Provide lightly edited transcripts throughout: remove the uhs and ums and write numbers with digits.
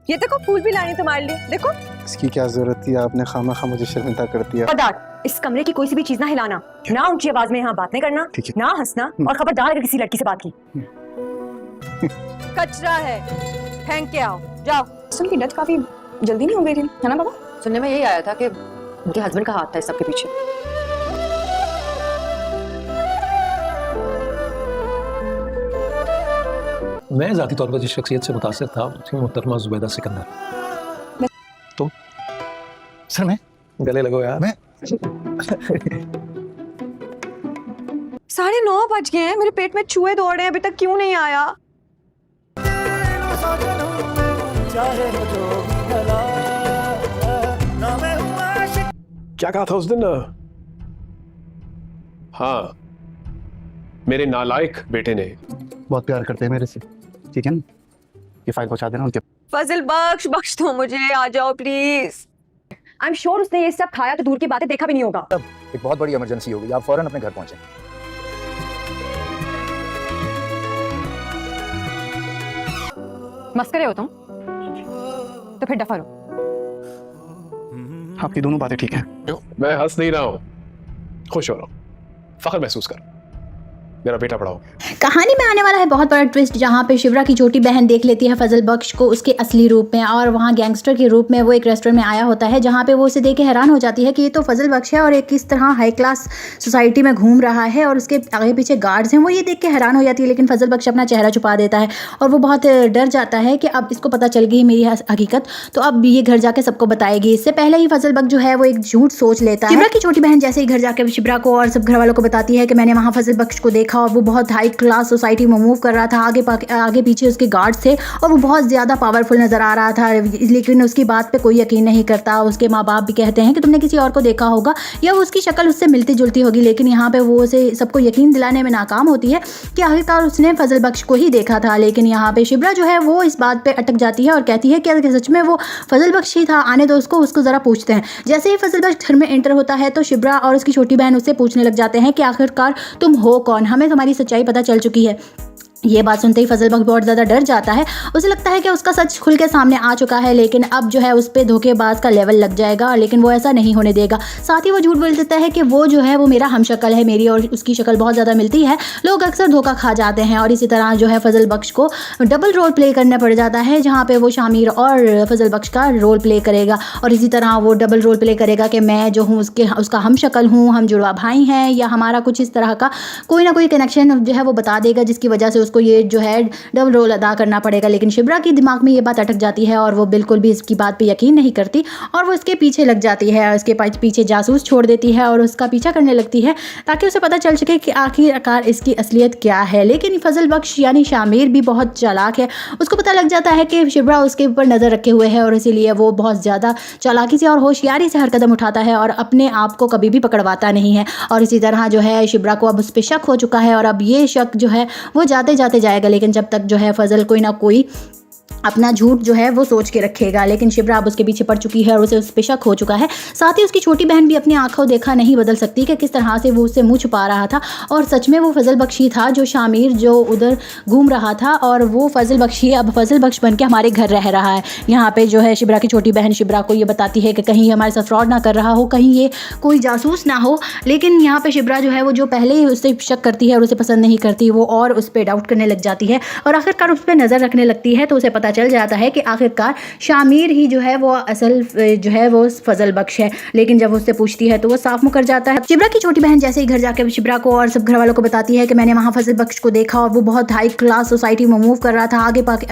ये देखो फूल भी लानी तुम्हारे लिए, देखो। इसकी क्या जरूरत थी, आपने खामा मुझे शर्मिंदा कर दिया। खबरदार इस कमरे की कोई सी भी चीज ना हिलाना, ना ऊंची आवाज में यहाँ बात नहीं करना, ना हंसना, और खबरदार अगर किसी लड़की से बात की। कचरा है, फेंक के आओ, जाओ। सुन की डेथ काफी जल्दी नहीं हो गई थी, है ना बाबा? सुनने में यही आया था कि उनके हस्बैंड का हाथ था इस सबके पीछे। मैं ज़ाती तौर पर जिस शख्सियत से मुतासिर था उसकी मोहतरमा जुबैदा सिकंदर। तो सर मैं गले लगो यार। मैं 9:30 बज गए हैं, मेरे पेट में चूहे दौड़ रहे हैं, अभी तक क्यों नहीं आया? क्या कहा था उस दिन? हाँ, मेरे नालायक बेटे ने। बहुत प्यार करते हैं मेरे से, ठीक है ना? ये फाइल पहुंचा देना उनके। फजल बख्श दो मुझे, आ जाओ प्लीज। आई एम श्योर उसने ये सब खाया तो दूर की बातें देखा भी नहीं होगा। एक बहुत बड़ी इमरजेंसी होगी, आप फौरन अपने घर पहुंचे। मस्करे हो तुम तो फिर दफा रहो। आपकी दोनों बातें ठीक हैं। मैं हंस नहीं रहा हूं, खुश हो रहा हूं। फख्र महसूस कर, मेरा बेटा पढ़ाओ। कहानी में आने वाला है बहुत बड़ा ट्विस्ट, जहाँ पे शिवरा की छोटी बहन देख लेती है फजल बख्श को उसके असली रूप में, और वहाँ गैंगस्टर के रूप में वो एक रेस्टोरेंट में आया होता है, जहाँ पे वो उसे देख के हैरान हो जाती है कि ये तो फजल बख्श है और एक किस तरह हाई क्लास सोसाइटी में घूम रहा है और उसके आगे पीछे गार्ड्स हैं। वो ये देख के हैरान हो जाती है, लेकिन फजल बख्श अपना चेहरा छुपा देता है और वो बहुत डर जाता है कि अब इसको पता चल गई मेरी हकीकत, तो अब ये घर जाके सबको बताएगी। इससे पहले ही फजल बख्श जो है वो एक झूठ सोच लेता है। शिवरा की छोटी बहन जैसे ही घर जाकर शिवरा को और सब घर वालों को बताती है कि मैंने वहाँ फजल बख्श को देखा और वो बहुत हाई क्लास सोसाइटी में मूव कर रहा था, आगे पीछे उसके गार्ड्स थे और वो बहुत ज़्यादा पावरफुल नज़र आ रहा था, लेकिन उसकी बात पे कोई यकीन नहीं करता। उसके माँ बाप भी कहते हैं कि तुमने किसी और को देखा होगा या उसकी शक्ल उससे मिलती जुलती होगी, लेकिन यहाँ पे वो उसे सबको यकीन दिलाने में नाकाम होती है कि आखिरकार उसने फजल बख्श को ही देखा था। लेकिन यहाँ पे शिवरा जो है वो इस बात पे अटक जाती है और कहती है कि सच में वो फजल बख्श ही था, आने दो उसको ज़रा पूछते हैं। जैसे ही फजल बख्श घर में एंटर होता है तो शिवरा और उसकी छोटी बहन उससे पूछने लग जाते हैं कि आखिरकार तुम हो कौन, हमें तुम्हारी सच्चाई पता चल चुकी है। ये बात सुनते ही फजल बख्श बहुत ज़्यादा डर जाता है, उसे लगता है कि उसका सच खुल के सामने आ चुका है, लेकिन अब जो है उस पर धोखेबाज का लेवल लग जाएगा, लेकिन वो ऐसा नहीं होने देगा। साथ ही वो झूठ बोल देता है कि वो जो है वो मेरा हमशक्ल है, मेरी और उसकी शक्ल बहुत ज़्यादा मिलती है, लोग अक्सर धोखा खा जाते हैं। और इसी तरह जो है फजल बख्श को डबल रोल प्ले करना पड़ जाता है, जहाँ पर वो शामिर और फजल बख्श का रोल प्ले करेगा, और इसी तरह वो डबल रोल प्ले करेगा कि मैं जो हूँ उसका हमशक्ल हूँ, हम जुड़वा भाई हैं, या हमारा कुछ इस तरह का कोई ना कोई कनेक्शन जो है वो बता देगा, जिसकी वजह से उसको ये जो है डबल रोल अदा करना पड़ेगा। लेकिन शिवरा की दिमाग में ये बात अटक जाती है और वो बिल्कुल भी इसकी बात पे यकीन नहीं करती और वो इसके पीछे लग जाती है, उसके पीछे जासूस छोड़ देती है और उसका पीछा करने लगती है ताकि उसे पता चल सके कि आखिरकार इसकी असलियत क्या है। लेकिन फजल बख्श यानी शामिर भी बहुत चालाक है, उसको पता लग जाता है कि शिवरा उसके ऊपर नज़र रखे हुए है और इसीलिए वो बहुत ज़्यादा चालाकी से और होशियारी से हर कदम उठाता है और अपने आप को कभी भी पकड़वाता नहीं है। और इसी तरह जो है शिवरा को अब उस पर शक हो चुका है और अब ये शक जो है वो जाते जाते जाएगा, लेकिन जब तक जो है फजल कोई ना कोई अपना झूठ जो है वो सोच के रखेगा। लेकिन शिवरा अब उसके पीछे पड़ चुकी है और उसे उस पे शक हो चुका है। साथ ही उसकी छोटी बहन भी अपनी आंखों देखा नहीं बदल सकती कि किस तरह से वो उससे मुंह छुपा रहा था और सच में वो फजल बख्श ही था जो शामिर जो उधर घूम रहा था, और वो फजल बख्श ही अब फजल बख्श बन के हमारे घर रह रहा है। यहाँ पे जो है शिवरा की छोटी बहन शिवरा को ये बताती है कि कहीं हमारे साथ फ्रॉड ना कर रहा हो, कहीं ये कोई जासूस ना हो। लेकिन यहाँ पे शिवरा जो है वो जो पहले ही उससे शक करती है और उसे पसंद नहीं करती, वो और उस पर डाउट करने लग जाती है और आखिरकार उस पर नज़र रखने लगती है, तो उसे पता चल जाता है कि आखिरकार शामिर ही जो है वो असल जो है वो फजल बख्श है। लेकिन जब उससे पूछती है तो वो साफ मुकर जाता है। शिवरा की छोटी बहन जैसे ही घर जाकर शिवरा को और सब घर वालों को बताती है कि मैंने वहाँ फजल बख्श को देखा और वो बहुत हाई क्लास सोसाइटी में मूव कर रहा था,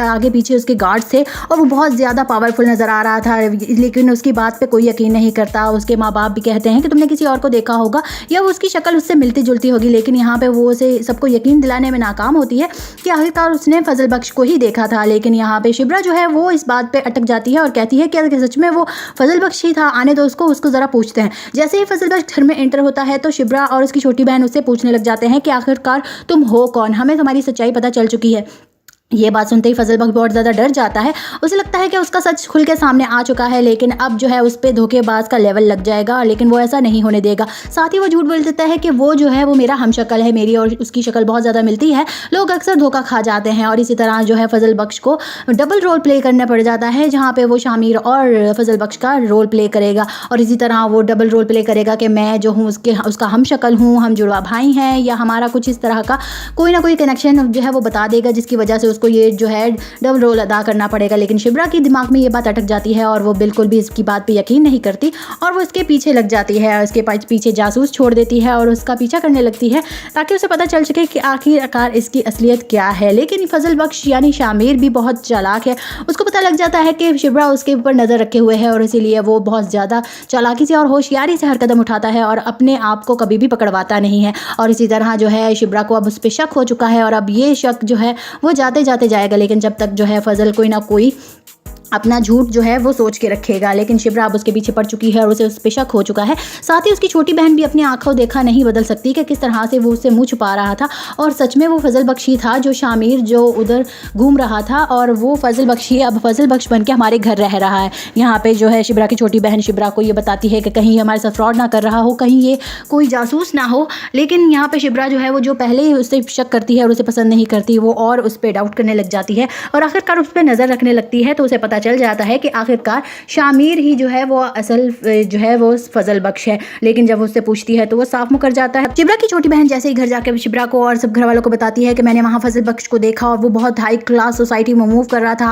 आगे पीछे उसके गार्ड्स थे और वो बहुत ज़्यादा पावरफुल नज़र आ रहा था, लेकिन उसकी बात पे कोई यकीन नहीं करता। उसके माँ बाप भी कहते हैं कि तुमने किसी और को देखा होगा या उसकी शक्ल उससे मिलती जुलती होगी, लेकिन यहाँ पे वो उसे सबको यकीन दिलाने में नाकाम होती है कि आखिरकार उसने फजल बख्श को ही देखा था। लेकिन यहाँ पे शिवरा जो है वो इस बात पे अटक जाती है और कहती है कि सच में वो फजल बख्श ही था, आने दो उसको ज़रा पूछते हैं। जैसे ही फजल बख्श घर में एंटर होता है तो शिवरा और उसकी छोटी बहन उससे पूछने लग जाते हैं कि आखिरकार तुम हो कौन, हमें तुम्हारी सच्चाई पता चल चुकी है। ये बात सुनते ही फजल बख्श बहुत ज़्यादा डर जाता है। उसे लगता है कि उसका सच खुल के सामने आ चुका है, लेकिन अब जो है उस पर धोखेबाज का लेवल लग जाएगा, लेकिन वो ऐसा नहीं होने देगा। साथ ही वो झूठ बोल देता है कि वो जो है वो मेरा हमशक्ल है, मेरी और उसकी शक्ल बहुत ज़्यादा मिलती है। लोग अक्सर धोखा खा जाते हैं और इसी तरह जो है फजल बख्श को डबल रोल प्ले करना पड़ जाता है, जहाँ पर वो शामिर और फजल बख्श का रोल प्ले करेगा और इसी तरह वो डबल रोल प्ले करेगा कि मैं जो हूँ उसका हमशक्ल हूँ, हम जुड़वा भाई हैं, या हमारा कुछ इस तरह का कोई ना कोई कनेक्शन जो है वो बता देगा, जिसकी वजह से उसको ये जो है डबल रोल अदा करना पड़ेगा। लेकिन शिब्रा की दिमाग में ये बात अटक जाती है और वो बिल्कुल भी इसकी बात पे यकीन नहीं करती और वो इसके पीछे लग जाती है, उसके पीछे जासूस छोड़ देती है और उसका पीछा करने लगती है ताकि उसे पता चल सके कि आखिरकार इसकी असलियत क्या है। लेकिन फजल बख्श यानी शामिर भी बहुत चालाक है, उसको पता लग जाता है कि शिब्रा उसके ऊपर नज़र रखे हुए है और इसीलिए वो बहुत ज़्यादा चालाकी से और होशियारी से हर कदम उठाता है और अपने आप को कभी भी पकड़वाता नहीं है। और इसी तरह जो है शिब्रा को अब उस पर शक हो चुका है और अब ये शक जो है वो जाते जाते जाएगा, लेकिन जब तक जो है फजल कोई ना कोई अपना झूठ जो है वो सोच के रखेगा। लेकिन शिब्रा अब उसके पीछे पड़ चुकी है और उसे उस पे शक हो चुका है। साथ ही उसकी छोटी बहन भी अपनी आंखों देखा नहीं बदल सकती कि किस तरह से वो उससे मुंह छुपा रहा था और सच में वो फजल बख्श ही था जो शामिर जो उधर घूम रहा था और वो फजल बख्श ही अब फजल बख्श बन के हमारे घर रह रहा है। यहाँ पे जो है शिब्रा की छोटी बहन शिब्रा को ये बताती है कि कहीं हमारे साथ फ्रॉड ना कर रहा हो, कहीं ये कोई जासूस ना हो। लेकिन यहाँ पे शिब्रा जो है वो जो पहले ही उससे शक करती है और उसे पसंद नहीं करती, वो और उस पर डाउट करने लग जाती है और आखिरकार उस पर नज़र रखने लगती है। तो उसे पता चल जाता है कि आखिरकार शामिर ही जो है वो असल जो है वो फजल बख्श है। लेकिन जब उससे पूछती है तो वो साफ मुकर जाता है। शिब्रा की छोटी बहन जैसे ही घर जाकर शिब्रा को और सब घर वालों को बताती है कि मैंने वहाँ फजल बख्श को देखा और वो बहुत हाई क्लास सोसाइटी में मूव कर रहा था,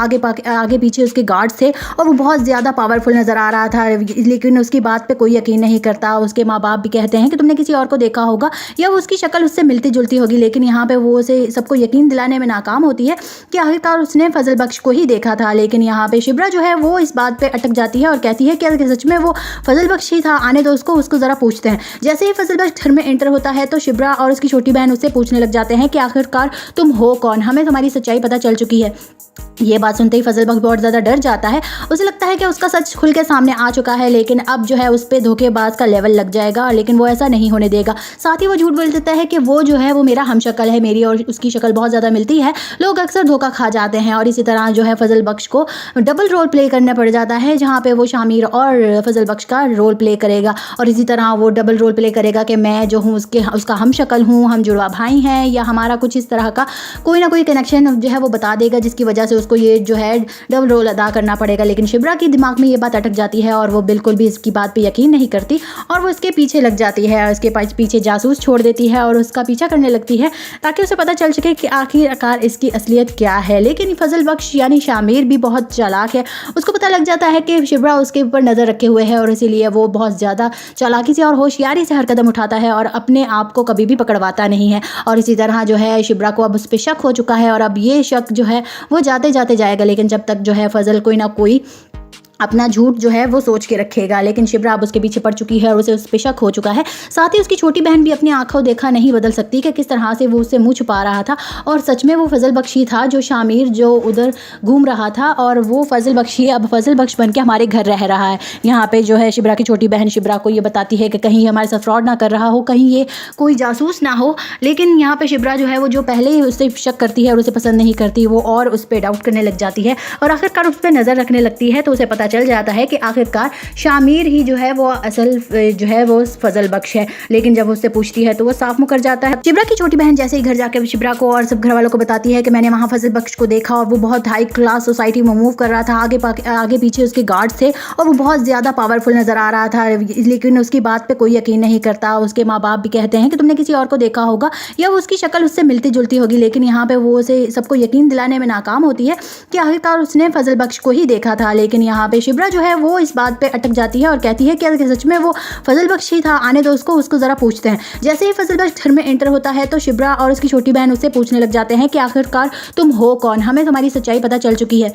आगे पीछे उसके गार्ड्स थे और वो बहुत ज़्यादा पावरफुल नज़र आ रहा था, लेकिन उसकी बात पर कोई यकीन नहीं करता। उसके माँ बाप भी कहते हैं कि तुमने किसी और को देखा होगा या वो उसकी शक्ल उससे मिलती जुलती होगी, लेकिन यहाँ पर वो उसे सबको यकीन दिलाने में नाकाम होती है कि आखिरकार उसने फजल बख्श को ही देखा था। लेकिन यहाँ पे शिब्रा जो है वो इस बात पे अटक जाती है और कहती है कि सच में वो फजल बख्श ही था, आने दो उसको ज़रा पूछते हैं। जैसे ही फजल बख्श घर में एंटर होता है तो शिब्रा और उसकी छोटी बहन उससे पूछने लग जाते हैं कि आखिरकार तुम हो कौन, हमें तुम्हारी सच्चाई पता चल चुकी है। ये बात सुनते ही फजल बख्श बहुत ज़्यादा डर जाता है, उसे लगता है कि उसका सच खुल के सामने आ चुका है, लेकिन अब जो है उस पर धोखेबाज का लेवल लग जाएगा, लेकिन वो ऐसा नहीं होने देगा। साथ ही वो झूठ बोल देता है कि वो जो है वो मेरा हमशक्ल है, मेरी और उसकी शक्ल बहुत ज़्यादा मिलती है। लोग अक्सर धोखा खा जाते हैं और इसी तरह जो है फजल बख्श को डबल रोल प्ले करना पड़ जाता है, जहाँ पे वो शामिर और फजल बख्श का रोल प्ले करेगा और इसी तरह वो डबल रोल प्ले करेगा कि मैं जो हूँ उसका हमशक्ल हूँ, हम जुड़वा भाई हैं, या हमारा कुछ इस तरह का कोई ना कोई कनेक्शन जो है वो बता देगा, जिसकी वजह से उसको ये जो है डबल रोल अदा करना पड़ेगा। लेकिन शिब्रा की दिमाग में ये बात अटक जाती है और वो बिल्कुल भी इसकी बात पे यकीन नहीं करती और वो इसके पीछे लग जाती है, उसके पीछे जासूस छोड़ देती है और उसका पीछा करने लगती है ताकि उसे पता चल सके कि आखिरकार इसकी असलियत क्या है। लेकिन फजल बख्श यानी शामिर भी बहुत चालाक है, उसको पता लग जाता है कि शिब्रा उसके ऊपर नज़र रखे हुए है और इसीलिए वो बहुत ज़्यादा चालाकी से और होशियारी से हर कदम उठाता है और अपने आप को कभी भी पकड़वाता नहीं है। और इसी तरह जो है शिब्रा को अब उस पर शक हो चुका है और अब ये शक जो है वो जाते जाते जाएगा, लेकिन जब तक जो है फजल कोई ना कोई अपना झूठ जो है वो सोच के रखेगा। लेकिन शिब्रा अब उसके पीछे पड़ चुकी है और उसे उस पर शक हो चुका है। साथ ही उसकी छोटी बहन भी अपनी आंखों देखा नहीं बदल सकती कि किस तरह से वो उससे मुंह छुपा रहा था और सच में वो फजल बख्श ही था जो शामिर जो उधर घूम रहा था और वो फजल बख्श ही अब फजल बख्श बन के हमारे घर रह रहा है। यहाँ पे जो है शिब्रा की छोटी बहन शिब्रा को ये बताती है कि कहीं हमारे साथ फ्रॉड ना कर रहा हो, कहीं ये कोई जासूस ना हो। लेकिन यहाँ पे शिब्रा जो है वो जो पहले ही उससे शक करती है और उसे पसंद नहीं करती, वो और उस पर डाउट करने लग जाती है और आखिरकार उस पर नज़र रखने लगती है। तो उसे पता चल जाता है कि आखिरकार शामिर ही जो है वो असल जो है वो फजल बख्श है। लेकिन जब उससे पूछती है तो वो साफ मुकर जाता है। शिब्रा की छोटी बहन जैसे ही घर जाकर शिब्रा को और सब घर वालों को बताती है कि मैंने वहाँ फजल बख्श को देखा और वो बहुत हाई क्लास सोसाइटी में मूव कर रहा था, आगे पीछे उसके गार्ड्स थे और वो बहुत ज़्यादा पावरफुल नज़र आ रहा था, लेकिन उसकी बात पर कोई यकीन नहीं करता। उसके माँ बाप भी कहते हैं कि तुमने किसी और को देखा होगा या वो उसकी शक्ल उससे मिलती जुलती होगी, लेकिन यहाँ पर वो उसे सबको यकीन दिलाने में नाकाम होती है कि आखिरकार उसने फजल बख्श को ही देखा था। लेकिन यहाँ पे शिब्रा जो है वो इस बात पे अटक जाती है और कहती है कि सच में वो फजल बख्श ही था, आने दो उसको ज़रा पूछते हैं। जैसे ही फजल बख्श घर में एंटर होता है तो शिब्रा और उसकी छोटी बहन उससे पूछने लग जाते हैं कि आखिरकार तुम हो कौन, हमें तुम्हारी सच्चाई पता चल चुकी है।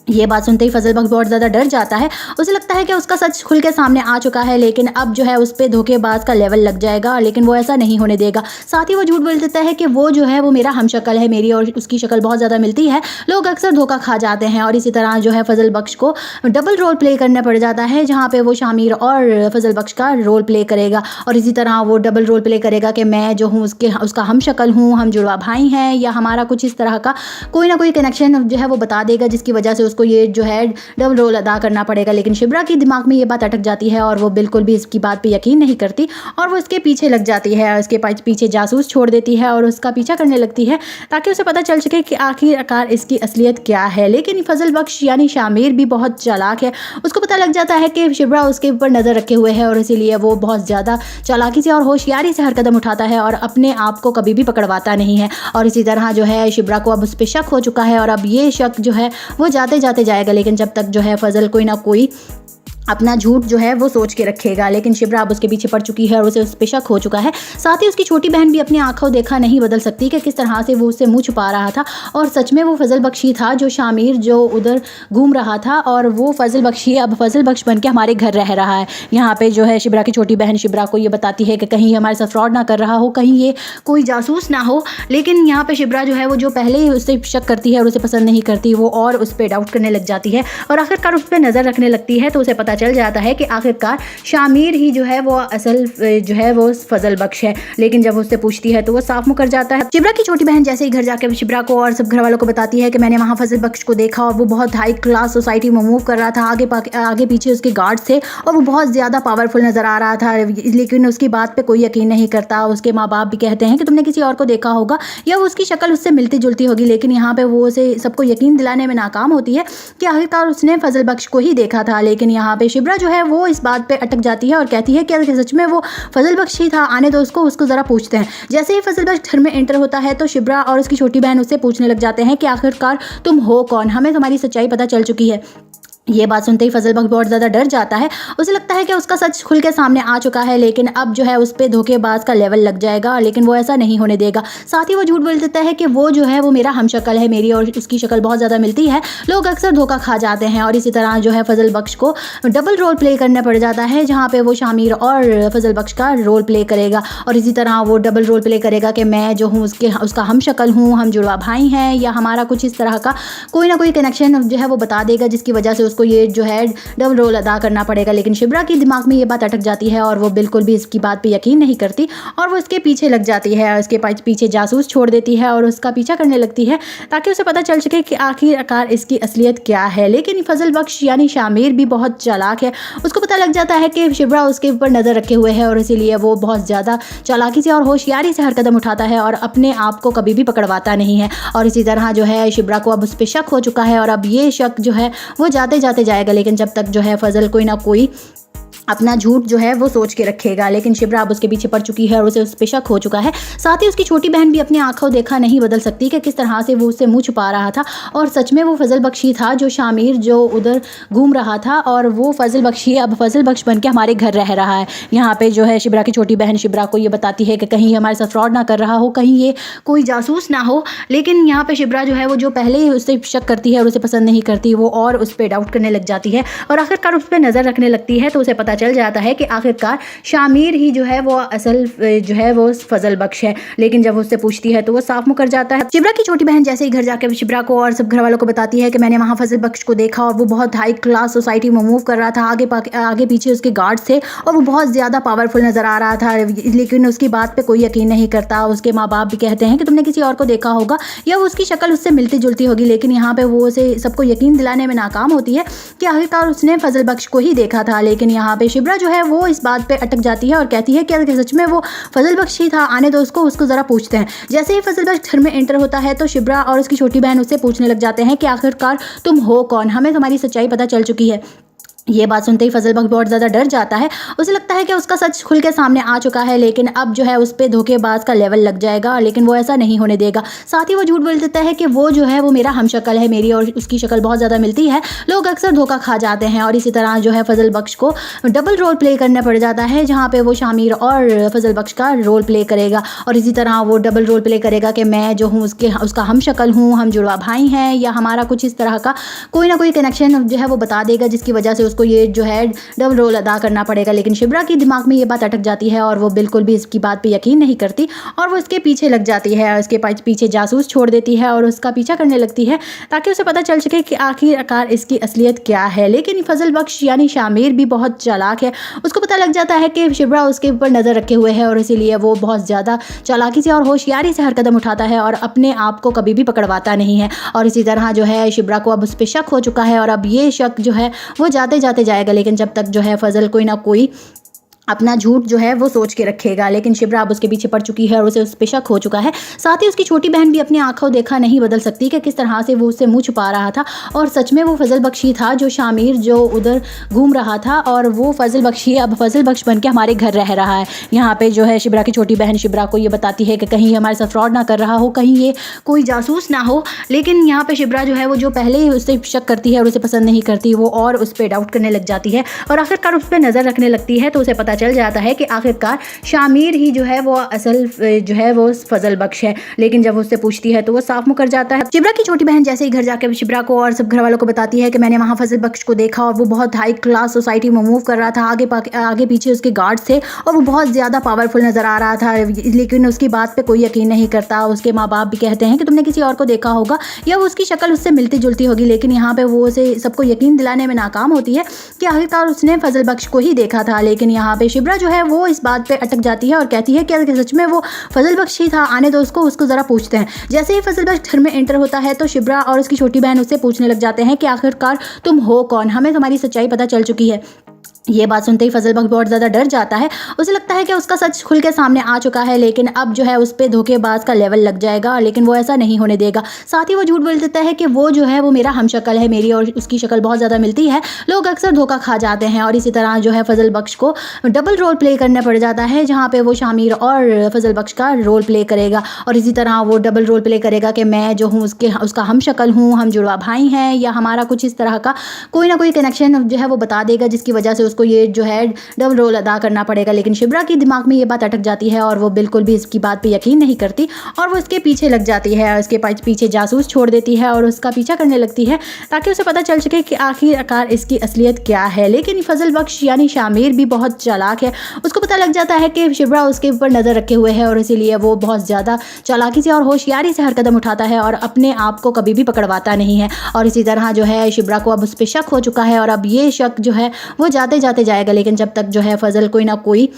ये बात सुनते ही फजल बख्श बहुत ज़्यादा डर जाता है। उसे लगता है कि उसका सच खुल के सामने आ चुका है, लेकिन अब जो है उस पर धोखेबाज का लेवल लग जाएगा, लेकिन वो ऐसा नहीं होने देगा। साथ ही वो झूठ बोल देता है कि वो जो है वो मेरा हमशक्ल है, मेरी और उसकी शक्ल बहुत ज़्यादा मिलती है। लोग अक्सर धोखा खा जाते हैं और इसी तरह जो है फजल बख्श को डबल रोल प्ले करना पड़ जाता है, जहाँ पर वो शामिर और फजल बख्श का रोल प्ले करेगा और इसी तरह वो डबल रोल प्ले करेगा कि मैं जो हूँ उसका हमशक्ल हूँ, हम जुड़वा भाई हैं, या हमारा कुछ इस तरह का कोई ना कोई कनेक्शन जो है वो बता देगा, जिसकी वजह से उसको ये जो है डबल रोल अदा करना पड़ेगा। लेकिन शिब्रा के दिमाग में ये बात अटक जाती है और वो बिल्कुल भी इसकी बात पे यकीन नहीं करती और वो इसके पीछे लग जाती है, उसके पीछे जासूस छोड़ देती है और उसका पीछा करने लगती है ताकि उसे पता चल सके कि आखिरकार इसकी असलियत क्या है। लेकिन फजल बख्श यानी शामिर भी बहुत चालाक है, उसको पता लग जाता है कि शिब्रा उसके ऊपर नज़र रखे हुए है और इसीलिए वो बहुत ज़्यादा चालाकी से और होशियारी से हर कदम उठाता है और अपने आप को कभी भी पकड़वाता नहीं है। और इसी तरह जो है शिब्रा को अब उस पर शक हो चुका है और अब ये शक जो है वो जाते जाते जाएगा, लेकिन जब तक जो है फजल कोई ना कोई अपना झूठ जो है वो सोच के रखेगा। लेकिन शिब्रा अब उसके पीछे पड़ चुकी है और उसे उस पे शक हो चुका है। साथ ही उसकी छोटी बहन भी अपनी आंखों देखा नहीं बदल सकती कि किस तरह से वो उससे मुंह छुपा रहा था और सच में वो फजल बख्श ही था जो शामिर जो उधर घूम रहा था और वो फजल बख्श ही अब फजल बख्श बन के हमारे घर रह रहा है। यहाँ पे जो है शिब्रा की छोटी बहन शिब्रा को ये बताती है कि कहीं हमारे साथ फ्रॉड ना कर रहा हो, कहीं ये कोई जासूस ना हो। लेकिन यहाँ पे शिब्रा जो है वो जो पहले ही उससे शक करती है और उसे पसंद नहीं करती, वो और उस पर डाउट करने लग जाती है और आखिरकार उस पर नज़र रखने लगती है। तो उसे पता चल जाता है कि आखिरकार शामिर ही जो है वो असल जो है वो फजल बख्श है। लेकिन जब उससे पूछती है तो वो साफ मुकर जाता है। शिब्रा की छोटी बहन जैसे ही घर जाकर शिब्रा को और सब घर वालों को बताती है कि मैंने वहाँ फजल बख्श को देखा और वो बहुत हाई क्लास सोसाइटी में मूव कर रहा था, आगे पीछे उसके गार्ड्स थे और वो बहुत ज़्यादा पावरफुल नज़र आ रहा था, लेकिन उसकी बात पे कोई यकीन नहीं करता। उसके माँ बाप भी कहते हैं कि तुमने किसी और को देखा होगा या वो उसकी शक्ल उससे मिलती जुलती होगी, लेकिन यहाँ पे वो उसे सबको यकीन दिलाने में नाकाम होती है कि आखिरकार उसने फजल बख्श को ही देखा था। लेकिन यहाँ पे शिब्रा जो है वो इस बात पे अटक जाती है और कहती है कि सच में वो फजल बख्श ही था, आने दो उसको ज़रा पूछते हैं। जैसे ही फजल बख्श घर में एंटर होता है तो शिब्रा और उसकी छोटी बहन उससे पूछने लग जाते हैं कि आखिरकार तुम हो कौन, हमें तुम्हारी सच्चाई पता चल चुकी है। ये बात सुनते ही फजल बख्श बहुत ज़्यादा डर जाता है, उसे लगता है कि उसका सच खुल के सामने आ चुका है, लेकिन अब जो है उस पर धोखेबाज का लेवल लग जाएगा, लेकिन वो ऐसा नहीं होने देगा। साथ ही वो झूठ बोल देता है कि वो जो है वो मेरा हमशक्ल है, मेरी और उसकी शक्ल बहुत ज़्यादा मिलती है। लोग अक्सर धोखा खा जाते हैं और इसी तरह जो है फजल बख्श को डबल रोल प्ले करना पड़ जाता है, जहाँ पर वो शामिर और फजल बख्श का रोल प्ले करेगा और इसी तरह वो डबल रोल प्ले करेगा कि मैं जो हूँ उसका हमशक्ल हूँ, हम जुड़वा भाई हैं, या हमारा कुछ इस तरह का कोई ना कोई कनेक्शन जो है वो बता देगा, जिसकी वजह से उसको ये जो है डबल रोल अदा करना पड़ेगा। लेकिन शिब्रा के दिमाग में ये बात अटक जाती है और वो बिल्कुल भी इसकी बात पे यकीन नहीं करती और वो इसके पीछे लग जाती है, उसके पीछे जासूस छोड़ देती है और उसका पीछा करने लगती है ताकि उसे पता चल सके कि आखिरकार इसकी असलियत क्या है। लेकिन फजल बख्श यानी शामिर भी बहुत चालाक है, उसको पता लग जाता है कि शिब्रा उसके ऊपर नज़र रखे हुए है और इसीलिए वो बहुत ज़्यादा चालाकी से और होशियारी से हर कदम उठाता है और अपने आप को कभी भी पकड़वाता नहीं है। और इसी तरह जो है शिब्रा को अब उस पर शक हो चुका है और अब ये शक जो है वो जाते जाते जाएगा, लेकिन जब तक जो है फजल कोई ना कोई अपना झूठ जो है वो सोच के रखेगा। लेकिन शिब्रा अब उसके पीछे पड़ चुकी है और उसे उस पे शक हो चुका है। साथ ही उसकी छोटी बहन भी अपनी आंखों देखा नहीं बदल सकती कि किस तरह से वो उससे मुंह छुपा रहा था और सच में वो फजल बख्श ही था जो शामिर जो उधर घूम रहा था और वो फजल बख्श ही अब फजल बख्श बन के हमारे घर रह रहा है। यहाँ पे जो है शिब्रा की छोटी बहन शिब्रा को ये बताती है कि कहीं हमारे साथ फ्रॉड ना कर रहा हो, कहीं ये कोई जासूस ना हो। लेकिन यहाँ पे शिब्रा जो है वो जो पहले ही उससे शक करती है और उसे पसंद नहीं करती, वो और उस पर डाउट करने लग जाती है और आखिरकार उस पर नज़र रखने लगती है। तो उसे पता चल जाता है कि आखिरकार शामिर ही जो है वो असल जो है वो फजल बख्श है। लेकिन जब उससे पूछती है तो वो साफ मुकर जाता है। शिब्रा की छोटी बहन जैसे ही घर जाकर शिब्रा को और सब घर वालों को बताती है कि मैंने वहाँ फजल बख्श को देखा और वो बहुत हाई क्लास सोसाइटी में मूव कर रहा था, आगे पीछे उसके गार्ड्स थे और वो बहुत ज़्यादा पावरफुल नज़र आ रहा था, लेकिन उसकी बात पे कोई यकीन नहीं करता। उसके माँ बाप भी कहते हैं कि तुमने किसी और को देखा होगा या वो उसकी शक्ल उससे मिलती जुलती होगी, लेकिन यहाँ पे वो उसे सबको यकीन दिलाने में नाकाम होती है कि आखिरकार उसने फजल बख्श को ही देखा था। लेकिन यहाँ पे शिब्रा जो है वो इस बात पे अटक जाती है और कहती है कि सच में वो फजल बख्श ही था, आने दो उसको ज़रा पूछते हैं। जैसे ही फजल बख्श घर में एंटर होता है तो शिब्रा और उसकी छोटी बहन उससे पूछने लग जाते हैं कि आखिरकार तुम हो कौन, हमें तुम्हारी सच्चाई पता चल चुकी है। ये बात सुनते ही फजल बख्श बहुत ज़्यादा डर जाता है। उसे लगता है कि उसका सच खुल के सामने आ चुका है, लेकिन अब जो है उस पर धोखेबाज का लेवल लग जाएगा, लेकिन वो ऐसा नहीं होने देगा। साथ ही वो झूठ बोल देता है कि वो जो है वो मेरा हमशक्ल है, मेरी और उसकी शक्ल बहुत ज़्यादा मिलती है, लोग अक्सर धोखा खा जाते हैं। और इसी तरह जो है फजल बख्श को डबल रोल प्ले करना पड़ जाता है, जहाँ पर वो शामिर और फजल बख्श का रोल प्ले करेगा। और इसी तरह वो डबल रोल प्ले करेगा कि मैं जो हूँ उसका हमशक्ल हूँ, हम जुड़वा भाई हैं, या हमारा कुछ इस तरह का कोई ना कोई कनेक्शन जो है वो बता देगा, जिसकी वजह से उसको ये जो है डबल रोल अदा करना पड़ेगा। लेकिन शिब्रा की दिमाग में ये बात अटक जाती है और वो बिल्कुल भी इसकी बात पे यकीन नहीं करती और वो इसके पीछे लग जाती है, उसके पीछे जासूस छोड़ देती है और उसका पीछा करने लगती है ताकि उसे पता चल सके कि आखिरकार इसकी असलियत क्या है। लेकिन फजल बख्श यानी शामिर भी बहुत चालाक है, उसको पता लग जाता है कि शिब्रा उसके ऊपर नज़र रखे हुए है और इसीलिए वो बहुत ज़्यादा चालाकी से और होशियारी से हर कदम उठाता है और अपने आप को कभी भी पकड़वाता नहीं है। और इसी तरह जो है शिब्रा को अब उस पर शक हो चुका है और अब ये शक जो है वो जाते जाते जाएगा, लेकिन जब तक जो है फजल कोई ना कोई अपना झूठ जो है वो सोच के रखेगा। लेकिन शिब्रा अब उसके पीछे पड़ चुकी है और उसे उस पे शक हो चुका है। साथ ही उसकी छोटी बहन भी अपनी आंखों देखा नहीं बदल सकती कि किस तरह से वो उससे मुंह छुपा रहा था और सच में वो फजल बख्श ही था जो शामिर जो उधर घूम रहा था और वो फजल बख्श ही अब फजल बख्श बन के हमारे घर रह रहा है। यहाँ पे जो है शिब्रा की छोटी बहन शिब्रा को ये बताती है कि कहीं हमारे साथ फ्रॉड ना कर रहा हो, कहीं ये कोई जासूस ना हो। लेकिन यहाँ पे शिब्रा जो है वो जो पहले ही उससे शक करती है और उसे पसंद नहीं करती, वो और उस पर डाउट करने लग जाती है और आखिरकार उस पर नज़र रखने लगती है। तो उसे पता चल जाता है कि आखिरकार शामिर ही जो है वो असल जो है वो फजल बख्श है। लेकिन जब उससे पूछती है तो वो साफ मुकर जाता है। शिब्रा की छोटी बहन जैसे ही घर जाकर शिब्रा को और सब घर वालों को बताती है कि मैंने वहाँ फजल बख्श को देखा और वो बहुत हाई क्लास सोसाइटी में मूव कर रहा था, आगे पीछे उसके गार्ड्स थे और वो बहुत ज़्यादा पावरफुल नज़र आ रहा था, लेकिन उसकी बात पे कोई यकीन नहीं करता। उसके माँ बाप भी कहते हैं कि तुमने किसी और को देखा होगा या वो उसकी शक्ल उससे मिलती जुलती होगी, लेकिन यहाँ पे वो उसे सबको यकीन दिलाने में नाकाम होती है कि आखिरकार उसने फजल बख्श को ही देखा था। लेकिन यहाँ पे शिब्रा जो है वो इस बात पे अटक जाती है और कहती है कि सच में वो फजल बख्श ही था, आने दो उसको ज़रा पूछते हैं। जैसे ही फजल बख्श घर में एंटर होता है तो शिब्रा और उसकी छोटी बहन उससे पूछने लग जाते हैं कि आखिरकार तुम हो कौन, हमें तुम्हारी सच्चाई पता चल चुकी है। ये बात सुनते ही फजल बख्श बहुत ज़्यादा डर जाता है, उसे लगता है कि उसका सच खुल के सामने आ चुका है, लेकिन अब जो है उस पर धोखेबाज का लेवल लग जाएगा, लेकिन वो ऐसा नहीं होने देगा। साथ ही वो झूठ बोल देता है कि वो जो है वो मेरा हमशक्ल है, मेरी और उसकी शक्ल बहुत ज़्यादा मिलती है, लोग अक्सर धोखा खा जाते हैं। और इसी तरह जो है फजल बख्श को डबल रोल प्ले करना पड़ जाता है, जहाँ पर वो शामिर और फजल बख्श का रोल प्ले करेगा। और इसी तरह वो डबल रोल प्ले करेगा कि मैं जो हूँ उसका हमशक्ल हूँ, हम जुड़वा भाई हैं, या हमारा कुछ इस तरह का कोई ना कोई कनेक्शन जो है वो बता देगा, जिसकी वजह से उसको ये जो है डबल रोल अदा करना पड़ेगा। लेकिन शिब्रा की दिमाग में ये बात अटक जाती है और वो बिल्कुल भी इसकी बात पे यकीन नहीं करती और वो इसके पीछे लग जाती है, उसके पीछे जासूस छोड़ देती है और उसका पीछा करने लगती है ताकि उसे पता चल सके कि आखिरकार इसकी असलियत क्या है। लेकिन फजल बख्श यानी शामिर भी बहुत चालाक है, उसको पता लग जाता है कि शिब्रा उसके ऊपर नज़र रखे हुए है और इसीलिए वो बहुत ज़्यादा चालाकी से और होशियारी से हर कदम उठाता है और अपने आप को कभी भी पकड़वाता नहीं है। और इसी तरह जो है शिब्रा को अब उस पर शक हो चुका है और अब ये शक जो है वो जाते जाते जाएगा, लेकिन जब तक जो है फजल कोई ना कोई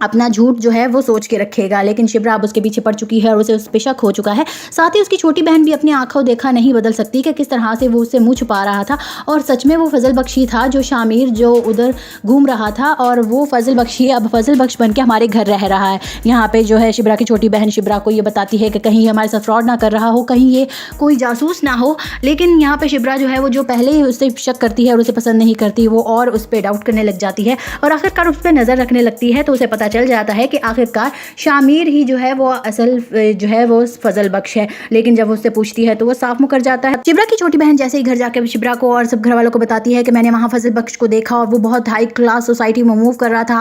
अपना झूठ जो है वो सोच के रखेगा। लेकिन शिब्रा अब उसके पीछे पड़ चुकी है और उसे उस पे शक हो चुका है। साथ ही उसकी छोटी बहन भी अपनी आंखों देखा नहीं बदल सकती कि किस तरह से वो उससे मुंह छुपा रहा था और सच में वो फजल बख्श ही था जो शामिर जो उधर घूम रहा था और वो फजल बख्श ही अब फजल बख्श बन के हमारे घर रह रहा है। यहाँ पे जो है शिब्रा की छोटी बहन शिब्रा को ये बताती है कि कहीं हमारे साथ फ्रॉड ना कर रहा हो, कहीं ये कोई जासूस ना हो। लेकिन यहाँ पे शिब्रा जो है वो जो पहले ही उससे शक करती है और उसे पसंद नहीं करती, वो और उस पर डाउट करने लग जाती है और आखिरकार उस पर नज़र रखने लगती है। तो उसे पता चल जाता है कि आखिरकार शामिर ही जो है वो असल जो है वो फजल बख्श है। लेकिन जब उससे पूछती है तो वो साफ मुकर जाता है। शिब्रा की छोटी बहन जैसे ही घर जाकर शिब्रा को और सब घर वालों को बताती है कि मैंने वहाँ फजल बख्श को देखा और वो बहुत हाई क्लास सोसाइटी में मूव कर रहा था,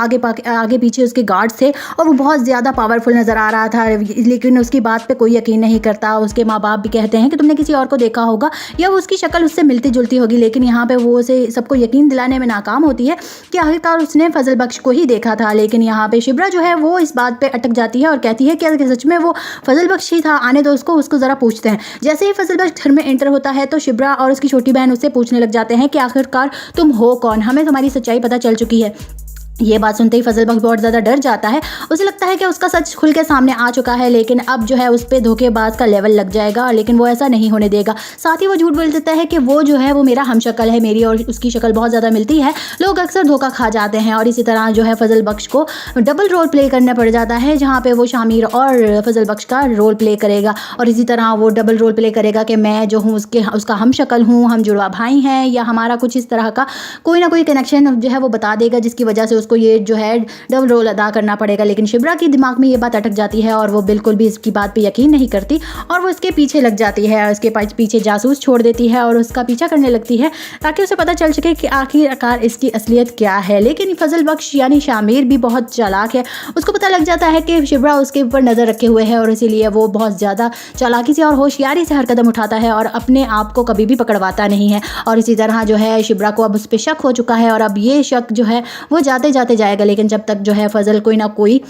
आगे पीछे उसके गार्ड्स थे और वो बहुत ज़्यादा पावरफुल नज़र आ रहा था, लेकिन उसकी बात पे कोई यकीन नहीं करता। उसके माँ बाप भी कहते हैं कि तुमने किसी और को देखा होगा या वो उसकी शक्ल उससे मिलती जुलती होगी, लेकिन यहाँ पे वो उसे सबको यकीन दिलाने में नाकाम होती है कि आखिरकार उसने फजल बख्श को ही देखा था। लेकिन यहाँ पे शिब्रा जो है वो इस बात पे अटक जाती है और कहती है कि सच में वो फजल बख्श ही था, आने दो उसको ज़रा पूछते हैं। जैसे ही फजल बख्श घर में एंटर होता है तो शिब्रा और उसकी छोटी बहन उससे पूछने लग जाते हैं कि आखिरकार तुम हो कौन, हमें तुम्हारी सच्चाई पता चल चुकी है। ये बात सुनते ही फजल बख्श बहुत ज़्यादा डर जाता है। उसे लगता है कि उसका सच खुल के सामने आ चुका है, लेकिन अब जो है उस पर धोखेबाज का लेवल लग जाएगा, लेकिन वो ऐसा नहीं होने देगा। साथ ही वो झूठ बोल देता है कि वो जो है वो मेरा हमशक्ल है, मेरी और उसकी शक्ल बहुत ज़्यादा मिलती है। लोग अक्सर धोखा खा जाते हैं और इसी तरह जो है फजल बख्श को डबल रोल प्ले करना पड़ जाता है, जहाँ पर वो शामिर और फजल बख्श का रोल प्ले करेगा और इसी तरह वो डबल रोल प्ले करेगा कि मैं जो हूँ उसका हमशक्ल हूँ, हम जुड़वा भाई हैं, या हमारा कुछ इस तरह का कोई ना कोई कनेक्शन जो है वो बता देगा, जिसकी वजह से उसको ये जो है डबल रोल अदा करना पड़ेगा। लेकिन शिब्रा की दिमाग में ये बात अटक जाती है और वो बिल्कुल भी इसकी बात पे यकीन नहीं करती और वो इसके पीछे लग जाती है, उसके पीछे जासूस छोड़ देती है और उसका पीछा करने लगती है ताकि उसे पता चल सके कि आखिरकार इसकी असलियत क्या है। लेकिन फजल बख्श यानी शामिर भी बहुत चालाक है, उसको पता लग जाता है कि शिब्रा उसके ऊपर नज़र रखे हुए है और इसीलिए वो बहुत ज़्यादा चालाकी से और होशियारी से हर कदम उठाता है और अपने आप को कभी भी पकड़वाता नहीं है। और इसी तरह जो है शिब्रा को अब उस पर शक हो चुका है और अब ये शक जो है वो जाते जाते जाएगा, लेकिन जब तक जो है फजल कोई ना कोई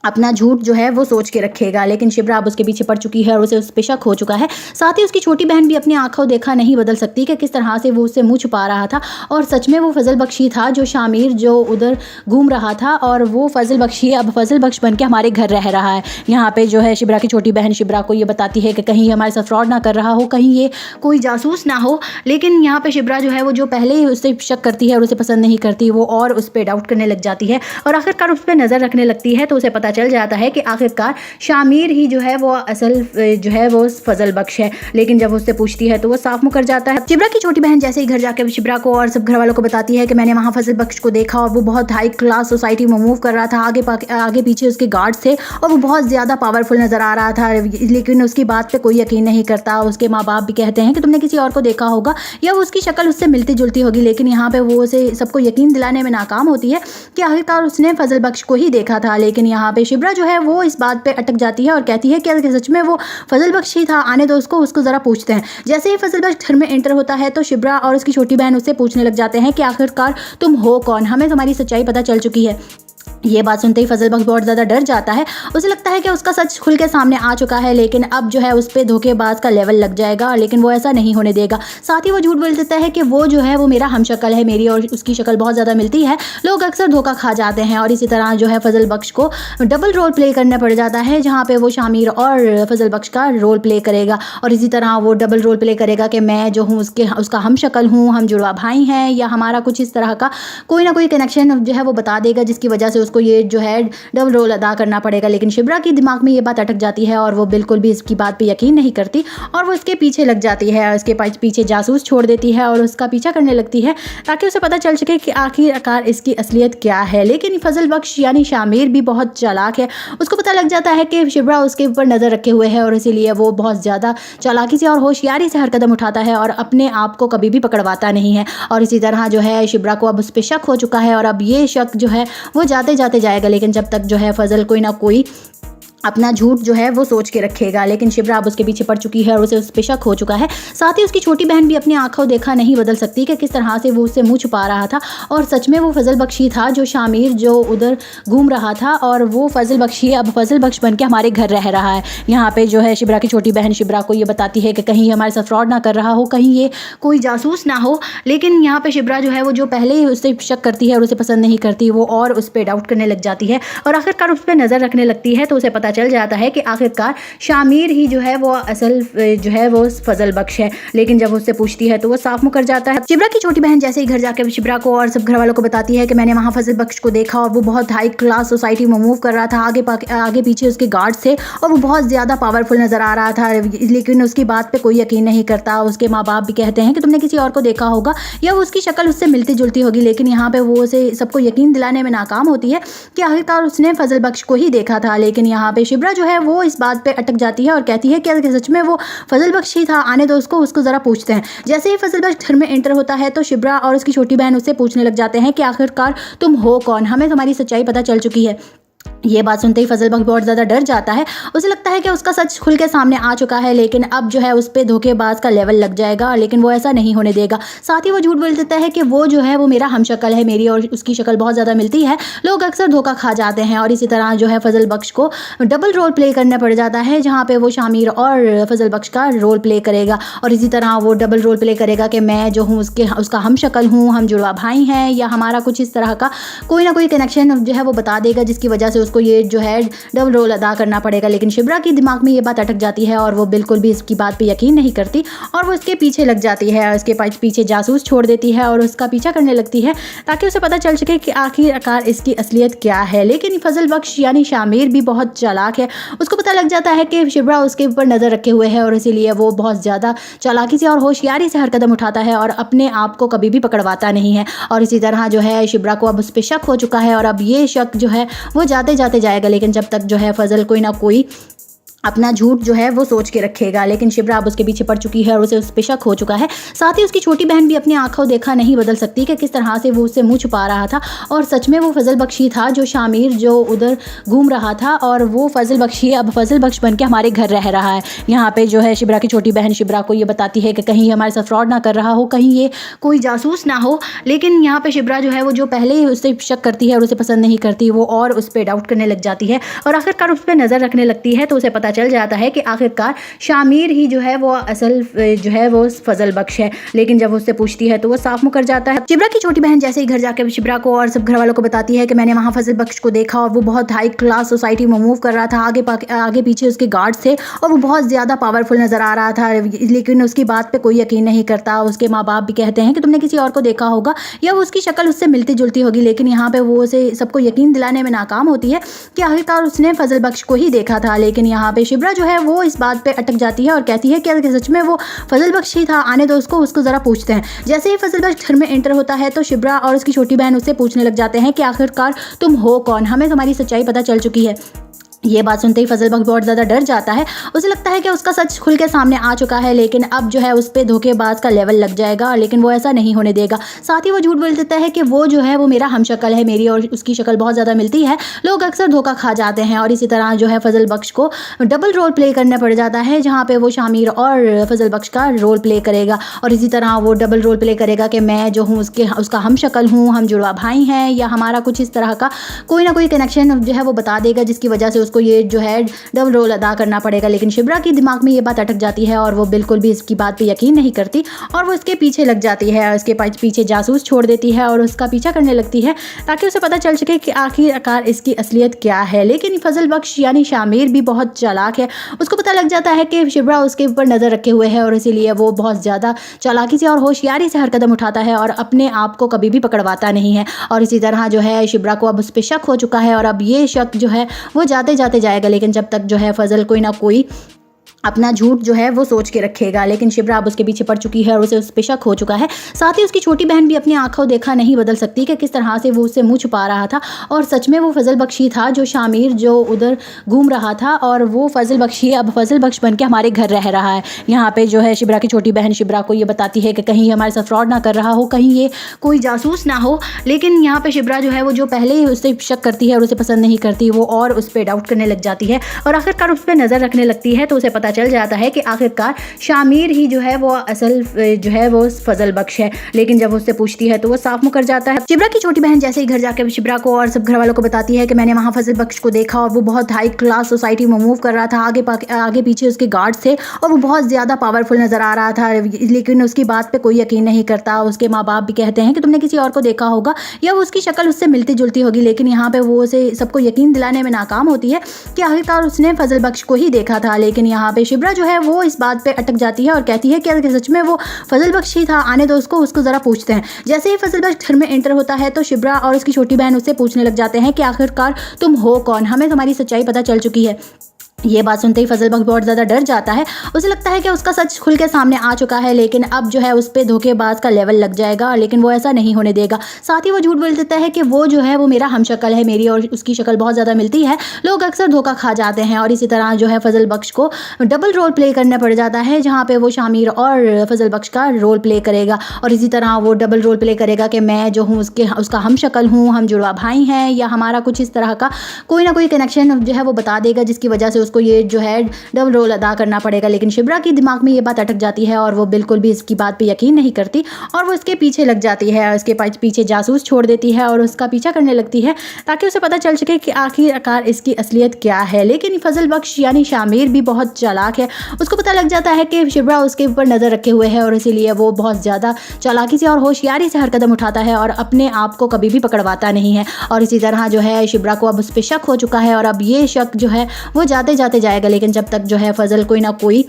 अपना झूठ जो है वो सोच के रखेगा। लेकिन शिब्रा अब उसके पीछे पड़ चुकी है और उसे उस पे शक हो चुका है। साथ ही उसकी छोटी बहन भी अपनी आंखों देखा नहीं बदल सकती कि किस तरह से वो उससे मुंह छुपा रहा था और सच में वो फजल बख्श ही था जो शामिर जो उधर घूम रहा था और वो फजल बख्श ही अब फजल बख्श बन के हमारे घर रह रहा है। यहाँ पे जो है शिब्रा की छोटी बहन शिब्रा को ये बताती है कि कहीं हमारे साथ फ्रॉड ना कर रहा हो, कहीं ये कोई जासूस ना हो। लेकिन यहाँ पे शिब्रा जो है वो जो पहले ही उससे शक करती है और उसे पसंद नहीं करती, वो और उस पर डाउट करने लग जाती है और आखिरकार उस पर नज़र रखने लगती है। तो उसे पता चल जाता है कि आखिरकार शामिर ही जो है वो असल जो है वो फजल बख्श है। लेकिन जब उससे पूछती है तो वो साफ मुकर जाता है। शिब्रा की छोटी बहन जैसे ही घर जाकर शिब्रा को और सब घर वालों को बताती है कि मैंने वहाँ फजल बख्श को देखा और वो बहुत हाई क्लास सोसाइटी में मूव कर रहा था, आगे पीछे उसके गार्ड्स थे और वो बहुत ज़्यादा पावरफुल नज़र आ रहा था, लेकिन उसकी बात पे कोई यकीन नहीं करता। उसके माँ बाप भी कहते हैं कि तुमने किसी और को देखा होगा या वो उसकी शक्ल उससे मिलती जुलती होगी, लेकिन यहाँ पे वो उसे सबको यकीन दिलाने में नाकाम होती है कि आखिरकार उसने फजल बख्श को ही देखा था। लेकिन यहाँ पे शिब्रा जो है वो इस बात पे अटक जाती है और कहती है कि सच में वो फजल बख्श ही था, आने दो उसको ज़रा पूछते हैं। जैसे ही फजल बख्श घर में एंटर होता है तो शिब्रा और उसकी छोटी बहन उससे पूछने लग जाते हैं कि आखिरकार तुम हो कौन, हमें तुम्हारी सच्चाई पता चल चुकी है। ये बात सुनते ही फजल बख्श बहुत ज़्यादा डर जाता है, उसे लगता है कि उसका सच खुल के सामने आ चुका है, लेकिन अब जो है उस पर धोखेबाज का लेवल लग जाएगा, लेकिन वो ऐसा नहीं होने देगा। साथ ही वो झूठ बोल देता है कि वो जो है वो मेरा हमशक्ल है, मेरी और उसकी शक्ल बहुत ज़्यादा मिलती है। लोग अक्सर धोखा खा जाते हैं और इसी तरह जो है फजल बख्श को डबल रोल प्ले करना पड़ जाता है, जहाँ पर वो शामिर और फजल बख्श का रोल प्ले करेगा और इसी तरह वो डबल रोल प्ले करेगा कि मैं जो हूँ उसका हमशक्ल हूँ, हम जुड़वा भाई हैं, या हमारा कुछ इस तरह का कोई ना कोई कनेक्शन जो है वो बता देगा, जिसकी वजह से उसको ये जो है डबल रोल अदा करना पड़ेगा। लेकिन शिब्रा की दिमाग में ये बात अटक जाती है और वो बिल्कुल भी इसकी बात पे यकीन नहीं करती और वो इसके पीछे लग जाती है, उसके पीछे जासूस छोड़ देती है और उसका पीछा करने लगती है ताकि उसे पता चल सके कि आखिरकार इसकी असलियत क्या है। लेकिन फजल बख्श यानी शामिर भी बहुत चालाक है, उसको पता लग जाता है कि शिब्रा उसके ऊपर नज़र रखे हुए है और इसीलिए वो बहुत ज़्यादा चालाकी से और होशियारी से हर कदम उठाता है और अपने आप को कभी भी पकड़वाता नहीं है। और इसी तरह जो है शिब्रा को अब उस पर शक हो चुका है और अब ये शक जो है वो जाते जाते जाएगा, लेकिन जब तक जो है फजल कोई ना कोई अपना झूठ जो है वो सोच के रखेगा। लेकिन शिब्रा अब उसके पीछे पड़ चुकी है और उसे उस पे शक हो चुका है। साथ ही उसकी छोटी बहन भी अपनी आंखों देखा नहीं बदल सकती कि किस तरह से वो उससे मुंह छुपा रहा था और सच में वो फजल बख्श ही था जो शामिर जो उधर घूम रहा था और वो फजल बख्श ही अब फजल बख्श बन के हमारे घर रह रहा है। यहाँ पे जो है शिब्रा की छोटी बहन शिब्रा को ये बताती है कि कहीं हमारे साथ फ्रॉड ना कर रहा हो, कहीं ये कोई जासूस ना हो। लेकिन यहाँ पे शिब्रा जो है वो जो पहले ही उससे शक करती है और उसे पसंद नहीं करती, वो और उस पर डाउट करने लग जाती है और आखिरकार उस पर नज़र रखने लगती है। तो उसे पता चल जाता है कि आखिरकार शामिर ही जो है वो असल जो है वो फजल बख्श है। लेकिन जब उससे पूछती है तो वो साफ मुकर जाता है। शिब्रा की छोटी बहन जैसे ही घर जाकर शिब्रा को और सब घर वालों को बताती है कि मैंने वहाँ फजल बख्श को देखा और वो बहुत हाई क्लास सोसाइटी में मूव कर रहा था, आगे पीछे उसके गार्ड्स थे और वो बहुत ज़्यादा पावरफुल नज़र आ रहा था, लेकिन उसकी बात पे कोई यकीन नहीं करता। उसके माँ बाप भी कहते हैं कि तुमने किसी और को देखा होगा या वो उसकी शक्ल उससे मिलती जुलती होगी, लेकिन यहाँ पे वो उसे सबको यकीन दिलाने में नाकाम होती है कि आखिरकार उसने फजल बख्श को ही देखा था। लेकिन यहाँ पे शिब्रा जो है वो इस बात पे अटक जाती है और कहती है कि सच में वो फजल बख्श ही था, आने दो उसको ज़रा पूछते हैं। जैसे ही फजल बख्श घर में एंटर होता है तो शिब्रा और उसकी छोटी बहन उससे पूछने लग जाते हैं कि आखिरकार तुम हो कौन, हमें तुम्हारी सच्चाई पता चल चुकी है। ये बात सुनते ही फजल बख्श बहुत ज़्यादा डर जाता है। उसे लगता है कि उसका सच खुल के सामने आ चुका है, लेकिन अब जो है उस पर धोखेबाज का लेवल लग जाएगा, लेकिन वो ऐसा नहीं होने देगा। साथ ही वो झूठ बोल देता है कि वो जो है वो मेरा हमशक्ल है, मेरी और उसकी शक्ल बहुत ज़्यादा मिलती है, लोग अक्सर धोखा खा जाते हैं। और इसी तरह जो है फजल बख्श को डबल रोल प्ले करना पड़ जाता है, जहाँ पर वो शामिर और फजल बख्श का रोल प्ले करेगा। और इसी तरह वो डबल रोल प्ले करेगा कि मैं जो हूँ उसका हमशक्ल हूँ, हम जुड़वा भाई हैं, या हमारा कुछ इस तरह का कोई ना कोई कनेक्शन जो है वो बता देगा, जिसकी वजह से उसको ये जो है डबल रोल अदा करना पड़ेगा। लेकिन शिब्रा की दिमाग में ये बात अटक जाती है और वो बिल्कुल भी इसकी बात पे यकीन नहीं करती और वो इसके पीछे लग जाती है, उसके पीछे जासूस छोड़ देती है और उसका पीछा करने लगती है ताकि उसे पता चल सके कि आखिरकार इसकी असलियत क्या है। लेकिन फजल बख्श यानी शामिर भी बहुत चालाक है, उसको पता लग जाता है कि शिब्रा उसके ऊपर नज़र रखे हुए है और इसीलिए वो बहुत ज़्यादा चालाकी से और होशियारी से हर कदम उठाता है और अपने आप को कभी भी पकड़वाता नहीं है। और इसी तरह जो है शिब्रा को अब उस पर शक हो चुका है और अब ये शक जो है वो जाते जाते जाएगा, लेकिन जब तक जो है फजल कोई ना कोई अपना झूठ जो है वो सोच के रखेगा। लेकिन शिब्रा अब उसके पीछे पड़ चुकी है और उसे उस पे शक हो चुका है। साथ ही उसकी छोटी बहन भी अपनी आंखों देखा नहीं बदल सकती कि किस तरह से वो उससे मुंह छुपा रहा था और सच में वो फजल बख्श ही था जो शामिर जो उधर घूम रहा था और वो फजल बख्श ही अब फजल बख्श बन के हमारे घर रह रहा है। यहाँ पे जो है शिब्रा की छोटी बहन शिब्रा को ये बताती है कि कहीं हमारे साथ फ्रॉड ना कर रहा हो, कहीं ये कोई जासूस ना हो। लेकिन यहाँ पे शिब्रा जो है वो जो पहले ही उससे शक करती है और उसे पसंद नहीं करती, वो और उस पर डाउट करने लग जाती है और आखिरकार उस पर नज़र रखने लगती है। तो उसे पता चल जाता है कि आखिरकार शामिर ही जो है वो असल जो है वो फजल बख्श है। लेकिन जब उससे पूछती है तो वो साफ मुकर जाता है। शिब्रा की छोटी बहन जैसे ही घर जाकर शिब्रा को और सब घर वालों को बताती है कि मैंने वहाँ फजल बख्श को देखा और वो बहुत हाई क्लास सोसाइटी में मूव कर रहा था, आगे पीछे उसके गार्ड्स थे और वो बहुत ज़्यादा पावरफुल नज़र आ रहा था, लेकिन उसकी बात पे कोई यकीन नहीं करता। उसके माँ बाप भी कहते हैं कि तुमने किसी और को देखा होगा या वो उसकी शक्ल उससे मिलती जुलती होगी, लेकिन यहाँ पे वो उसे सबको यकीन दिलाने में नाकाम होती है कि आखिरकार उसने फजल बख्श को ही देखा था। लेकिन यहाँ पे शिब्रा जो है वो इस बात पे अटक जाती है और कहती है कि सच में वो फजल बख्श ही था, आने दो उसको ज़रा पूछते हैं। जैसे ही फजल बख्श घर में एंटर होता है तो शिब्रा और उसकी छोटी बहन उससे पूछने लग जाते हैं कि आखिरकार तुम हो कौन, हमें तुम्हारी सच्चाई पता चल चुकी है। ये बात सुनते ही फजल बख्श बहुत ज़्यादा डर जाता है, उसे लगता है कि उसका सच खुल के सामने आ चुका है, लेकिन अब जो है उस पर धोखेबाज का लेवल लग जाएगा, लेकिन वो ऐसा नहीं होने देगा। साथ ही वो झूठ बोल देता है कि वो जो है वो मेरा हमशक्ल है, मेरी और उसकी शक्ल बहुत ज़्यादा मिलती है, लोग अक्सर धोखा खा जाते हैं। और इसी तरह जो है फजल बख्श को डबल रोल प्ले करना पड़ जाता है, जहाँ पर वो शामिर और फजल बख्श का रोल प्ले करेगा। और इसी तरह वो डबल रोल प्ले करेगा कि मैं जो हूँ उसका हमशक्ल हूँ, हम जुड़वा भाई हैं, या हमारा कुछ इस तरह का कोई ना कोई कनेक्शन जो है वो बता देगा, जिसकी वजह से उसको ये जो है डबल रोल अदा करना पड़ेगा। लेकिन शिब्रा की दिमाग में ये बात अटक जाती है और वो बिल्कुल भी इसकी बात पे यकीन नहीं करती और वो इसके पीछे लग जाती है, उसके पीछे जासूस छोड़ देती है और उसका पीछा करने लगती है ताकि उसे पता चल सके कि आखिरकार इसकी असलियत क्या है। लेकिन फजल बख्श यानी शामिर भी बहुत चालाक है, उसको पता लग जाता है कि शिब्रा उसके ऊपर नज़र रखे हुए है और इसीलिए वो बहुत ज़्यादा चालाकी से और होशियारी से हर कदम उठाता है और अपने आप को कभी भी पकड़वाता नहीं है। और इसी तरह जो है शिब्रा को अब उस पर शक हो चुका है और अब ये शक जो है वो जाते जाते जाएगा, लेकिन जब तक जो है फजल कोई ना कोई अपना झूठ जो है वो सोच के रखेगा। लेकिन शिब्रा अब उसके पीछे पड़ चुकी है और उसे उस पे शक हो चुका है। साथ ही उसकी छोटी बहन भी अपनी आंखों देखा नहीं बदल सकती कि किस तरह से वो उससे मुंह छुपा रहा था और सच में वो फजल बख्श ही था जो शामिर जो उधर घूम रहा था और वो फजल बख्श ही अब फजल बख्श बन के हमारे घर रह रहा है। यहाँ पे जो है शिब्रा की छोटी बहन शिब्रा को ये बताती है कि कहीं हमारे साथ फ्रॉड ना कर रहा हो, कहीं ये कोई जासूस ना हो। लेकिन यहाँ पे शिब्रा जो है वो जो पहले ही उससे शक करती है और उसे पसंद नहीं करती, वो और उस पर डाउट करने लग जाती है और आखिरकार उस पर नज़र रखने लगती है। तो उसे पता चल जाता है कि आखिरकार शामिर ही जो है वो असल जो है वो फजल बख्श है। लेकिन जब उससे पूछती है तो वो साफ मुकर जाता है। शिब्रा की छोटी बहन जैसे ही घर जाकर शिब्रा को और सब घर वालों को बताती है कि मैंने वहाँ फजल बख्श को देखा और वो बहुत हाई क्लास सोसाइटी में मूव कर रहा था, आगे पीछे उसके गार्ड्स थे और वो बहुत ज़्यादा पावरफुल नज़र आ रहा था, लेकिन उसकी बात पे कोई यकीन नहीं करता। उसके माँ बाप भी कहते हैं कि तुमने किसी और को देखा होगा या वो उसकी शक्ल उससे मिलती जुलती होगी, लेकिन यहाँ पे वो उसे सबको यकीन दिलाने में नाकाम होती है कि आखिरकार उसने फजल बख्श को ही देखा था। लेकिन यहाँ पे शिब्रा जो है वो इस बात पे अटक जाती है और कहती है कि सच में वो फजल बख्श ही था, आने दो उसको ज़रा पूछते हैं। जैसे ही फजल बख्श घर में एंटर होता है तो शिब्रा और उसकी छोटी बहन उससे पूछने लग जाते हैं कि आखिरकार तुम हो कौन, हमें तुम्हारी सच्चाई पता चल चुकी है। ये बात सुनते ही फजल बख्श बहुत ज़्यादा डर जाता है। उसे लगता है कि उसका सच खुल के सामने आ चुका है, लेकिन अब जो है उस पर धोखेबाज का लेवल लग जाएगा, लेकिन वो ऐसा नहीं होने देगा। साथ ही वो झूठ बोल देता है कि वो जो है वो मेरा हमशक्ल है, मेरी और उसकी शक्ल बहुत ज़्यादा मिलती है। लोग अक्सर धोखा खा जाते हैं और इसी तरह जो है फजल बख्श को डबल रोल प्ले करना पड़ जाता है, जहाँ पर वो शामिर और फजल बख्श का रोल प्ले करेगा और इसी तरह वो डबल रोल प्ले करेगा कि मैं जो हूँ उसका हमशक्ल हूँ, हम जुड़वा भाई हैं, या हमारा कुछ इस तरह का कोई ना कोई कनेक्शन जो है वो बता देगा, जिसकी वजह से उसको ये जो है डबल रोल अदा करना पड़ेगा। लेकिन शिब्रा की दिमाग में ये बात अटक जाती है और वो बिल्कुल भी इसकी बात पे यकीन नहीं करती और वो इसके पीछे लग जाती है, उसके पीछे जासूस छोड़ देती है और उसका पीछा करने लगती है ताकि उसे पता चल सके कि आखिरकार इसकी असलियत क्या है। लेकिन फजल बख्श यानी शामिर भी बहुत चालाक है, उसको पता लग जाता है कि शिब्रा उसके ऊपर नज़र रखे हुए है और इसीलिए वो बहुत ज़्यादा चालाकी से और होशियारी से हर कदम उठाता है और अपने आप को कभी भी पकड़वाता नहीं है। और इसी तरह जो है शिब्रा को अब उस पर शक हो चुका है और अब ये शक जो है वो जाते जाते जाएगा, लेकिन जब तक जो है फजल कोई ना कोई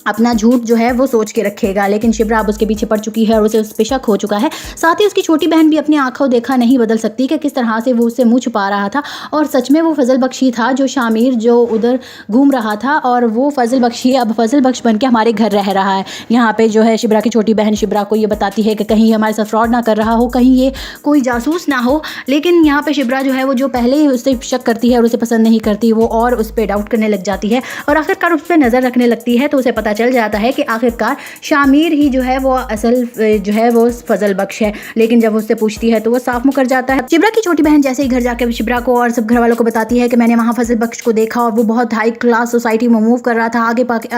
अपना झूठ जो है वो सोच के रखेगा। लेकिन शिब्रा अब उसके पीछे पड़ चुकी है और उसे उस पे शक हो चुका है। साथ ही उसकी छोटी बहन भी अपनी आंखों देखा नहीं बदल सकती कि किस तरह से वो उससे मुंह छुपा रहा था और सच में वो फजल बख्श ही था जो शामिर जो उधर घूम रहा था और वो फजल बख्श ही अब फजल बख्श बन के हमारे घर रह रहा है। यहाँ पे जो है शिब्रा की छोटी बहन शिब्रा को ये बताती है कि कहीं हमारे साथ फ्रॉड ना कर रहा हो, कहीं ये कोई जासूस ना हो। लेकिन यहाँ पे शिब्रा जो है वो जो पहले ही उससे शक करती है और उसे पसंद नहीं करती, वो और उस पर डाउट करने लग जाती है और आखिरकार उस पर नज़र रखने लगती है। तो उसे पता चल जाता है कि आखिरकार शामिर ही जो है वो असल जो है वो फजल बख्श है। लेकिन जब उससे पूछती है तो वो साफ मुकर जाता है। शिब्रा की छोटी बहन जैसे ही घर जाकर शिब्रा को और सब घर वालों को बताती है कि मैंने वहाँ फजल बख्श को देखा और वो बहुत हाई क्लास सोसाइटी में मूव कर रहा था,